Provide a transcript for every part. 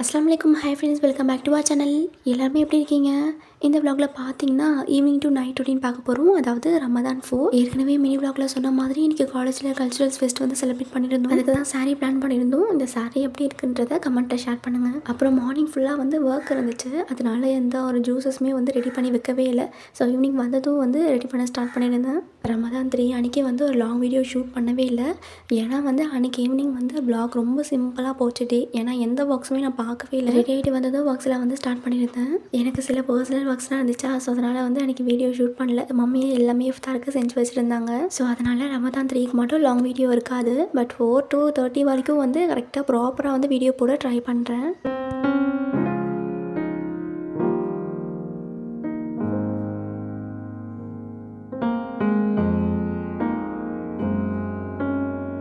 அஸ்ஸலாமு அலைக்கும். Hi friends, welcome back to our channel. எல்லாருமே எப்படி இருக்கீங்க? இந்த விலாகில் பார்த்தீங்கன்னா ஈவினிங் டு நைட் ரொட்டீன் பார்க்க போகிறோம். அதாவது ரமதான் 4. ஏற்கனவே மினி விலாகில் சொன்ன மாதிரி இன்றைக்கி காலேஜில் கல்ச்சுரல்ஸ் ஃபெஸ்ட் வந்து செலிப்ரேட் பண்ணியிருந்தோம். அதுக்கு தான் சாரீ பிளான் பண்ணியிருந்தோம். இந்த சாரீ எப்படி இருக்குன்றதை கமெண்ட்டில் ஷேர் பண்ணுங்கள். அப்புறம் மார்னிங் ஃபுல்லாக வந்து ஒர்க் இருந்துச்சு, அதனால எந்த ஒரு ஜூஸஸுமே வந்து ரெடி பண்ணி வைக்கவே இல்லை. ஸோ ஈவினிங் வந்ததும் வந்து ரெடி பண்ண ஸ்டார்ட் பண்ணியிருந்தேன். ரமதான் 3 அன்றைக்கி வந்து ஒரு லாங் வீடியோ ஷூட் பண்ணவே இல்லை. ஏன்னா வந்து அன்றைக்கி ஈவினிங் வந்து விலாக் ரொம்ப சிம்பிளாக போச்சுட்டே. ஏன்னா எந்த ஒர்க்ஸுமே நான் பார்க்கவே இல்லை. ரெடி ஆகிட்டு வந்ததும் ஒர்க்ஸில் வந்து ஸ்டார்ட் பண்ணியிருந்தேன். எனக்கு சில பர்சனல் ஒர்க்ஸ்லாம் இருந்துச்சா, ஸோ அதனால் வந்து அன்றைக்கி வீடியோ ஷூட் பண்ணல. மம்மியே எல்லாமே இஃப்தாருக்கு செஞ்சு வச்சுருந்தாங்க. ஸோ அதனால் ரமதான் 3க்கு மட்டும் லாங் வீடியோ இருக்காது. பட் 4 to 30 வரைக்கும் வந்து கரெக்டாக ப்ராப்பராக வந்து வீடியோ போட ட்ரை பண்ணுறேன்.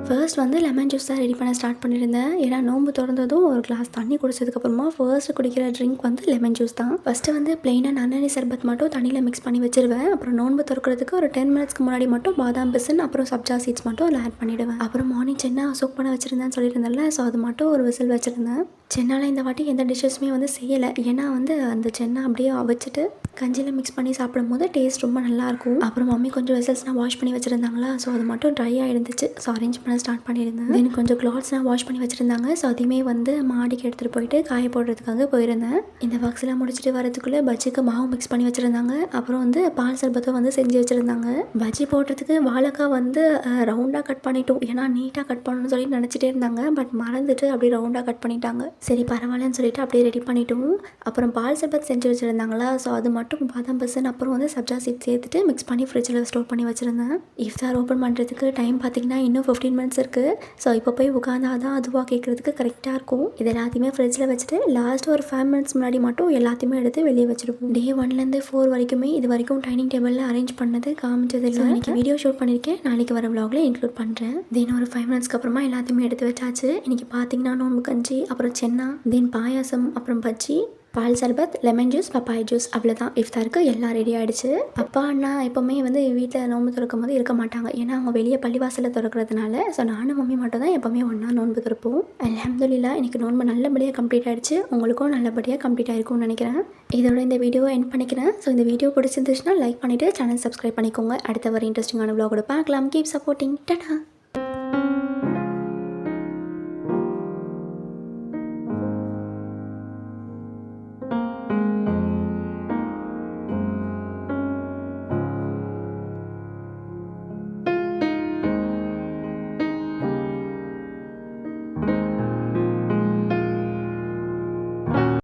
ஃபர்ஸ்ட் வந்து லெமன் ஜூஸ் தான் ரெடி பண்ண ஸ்டார்ட் பண்ணியிருந்தேன். ஏன்னா நோம்பு திறந்ததும் ஒரு கிளாஸ் தண்ணி குடிச்சதுக்கப்புறமா ஃபர்ஸ்ட் குடிக்கிற ட்ரிங்க் வந்து லெமன் ஜூஸ் தான். ஃபஸ்ட்டு வந்து பிளெயினாக நன்னி சர்பத் மட்டும் தண்ணியில் மிக்ஸ் பண்ணி வச்சிருவேன். அப்புறம் நோன்பு திறக்கிறதுக்கு ஒரு 10 மினிட்ஸ்க்கு முன்னாடி மட்டும் பாதாம் பிசின் அப்புறம் சப்ஜா சீட்ஸ் மட்டும் அதில் ஆட் பண்ணிவிடுவேன். அப்புறம் மார்னிங் சென்னா சோக் பண்ண வச்சுருந்தேன்னு சொல்லியிருந்தேன்ல, ஸோ அது மட்டும் ஒரு விசில் வச்சுருந்தேன். சென்னால் இந்த வாட்டி எந்த டிஷ்ஷஸுமே வந்து செய்யலை. ஏன்னா வந்து அந்த சென்னா அப்படியே வச்சுட்டு கஞ்சியில் மிக்ஸ் பண்ணி சாப்பிடும் போது டேஸ்ட் ரொம்ப நல்லாயிருக்கும். அப்புறம் மம்மி கொஞ்சம் வெசல்ஸ்லாம் வாஷ் பண்ணி வச்சுருந்தாங்களா, ஸோ அது மட்டும் ட்ரை ஆகிருந்துச்சு. ஸோ அரேஞ்ச் பண்ண ஸ்டார்ட் பண்ணியிருந்தேன். தென் கொஞ்சம் கிளாத்ஸ்லாம் வாஷ் பண்ணி வச்சுருந்தாங்க. ஸோ அதையுமே வந்து மாடிக்கு எடுத்துகிட்டு போயிட்டு காய போடுறதுக்காக போயிருந்தேன். இந்த ஒர்க்ஸ்லாம் முடிச்சுட்டு வரதுக்குள்ளே பஜ்ஜிக்கு மாவு மிக்ஸ் பண்ணி வச்சுருந்தாங்க. அப்புறம் வந்து பால் சர்பத்தும் வந்து செஞ்சு வச்சுருந்தாங்க. பஜ்ஜி போடுறதுக்கு வாழைக்காய் வந்து ரவுண்டாக கட் பண்ணிட்டோம். ஏன்னா நீட்டாக கட் பண்ணணும்னு சொல்லி நினச்சிட்டே இருந்தாங்க. பட் மறந்துட்டு அப்படியே ரவுண்டாக கட் பண்ணிட்டாங்க. சரி பரவாயில்லன்னு சொல்லிட்டு அப்படியே ரெடி பண்ணிட்டோம். அப்புறம் பால் சர்பத் செஞ்சு வச்சுருந்தாங்களா, ஸோ அது மட்டும் பாதாம் பிசின் அப்புறம் வந்து சப்ஜா சீட் சேர்த்துட்டு மிக்ஸ் பண்ணி ஃப்ரிட்ஜில் ஸ்டோர் பண்ணி வச்சுருந்தேன். இஃப்தார் ஓப்பன் பண்ணுறதுக்கு டைம் பார்த்திங்கன்னா இன்னும் 15 மினிட்ஸ் இருக்குது. ஸோ இப்போ போய் உட்காந்தா தான் அதுவாக கேட்குறதுக்கு கரெக்டாக இருக்கும். இது எல்லாத்தையுமே ஃப்ரிட்ஜில் வச்சுட்டு லாஸ்ட் ஒரு 5 மினிட்ஸ் முன்னாடி மட்டும் எல்லாத்தையுமே எடுத்து வெளியே வச்சுருப்போம். டே 1லேருந்து 4 வரைக்குமே இது வரைக்கும் டைனிங் டேபிளில் அரேஞ்ச் பண்ணது காமிச்சது இல்லை. இன்றைக்கி வீடியோ ஷூட் பண்ணியிருக்கேன், நாளைக்கு வர விலாகில் இன்க்ளூட் பண்ணுறேன். தென் ஒரு 5 மினிட்ஸ்க்கு அப்புறமா எல்லாத்தையுமே எடுத்து வச்சாச்சு. இன்றைக்கி பார்த்திங்கன்னா நோம்பு கஞ்சி அப்புறம் சென்னா, தென் பாயாசம் அப்புறம் பஜ்ஜி, பால் சர்பத், லெமன் ஜூஸ், பப்பாய் ஜூஸ், அவ்வளோதான். இஃப்தாருக்கு எல்லாம் ரெடி ஆகிடுச்சு. அப்பா அண்ணா எப்போவுமே வந்து வீட்டில் நோன்பு திறக்கும் போது இருக்க மாட்டாங்க. ஏன்னா அவங்க வெளியே பள்ளிவாசலில் திறக்கிறதுனால. ஸோ நானும் மம்மி மட்டும் தான் எப்போவுமே ஒன்றா நோன்பு திறப்போம். அல்ஹம்துலில்லாஹ் எனக்கு நோன்பு நல்லபடியாக கம்ப்ளீட் ஆகிடுச்சு. உங்களுக்கும் நல்லபடியாக கம்ப்ளீட் ஆகிருக்கும்னு நினைக்கிறேன். இதோட இந்த வீடியோவை எண்ட் பண்ணிக்கிறேன். ஸோ இந்த வீடியோ பிடிச்சிருந்துச்சுன்னா லைக் பண்ணிவிட்டு சேனல் சப்ஸ்கிரைப் பண்ணிக்கோங்க. அடுத்த வர இன்ட்ரெஸ்டிங்கான விலாகோட பார்க்கலாம். Keep supporting. டாடா.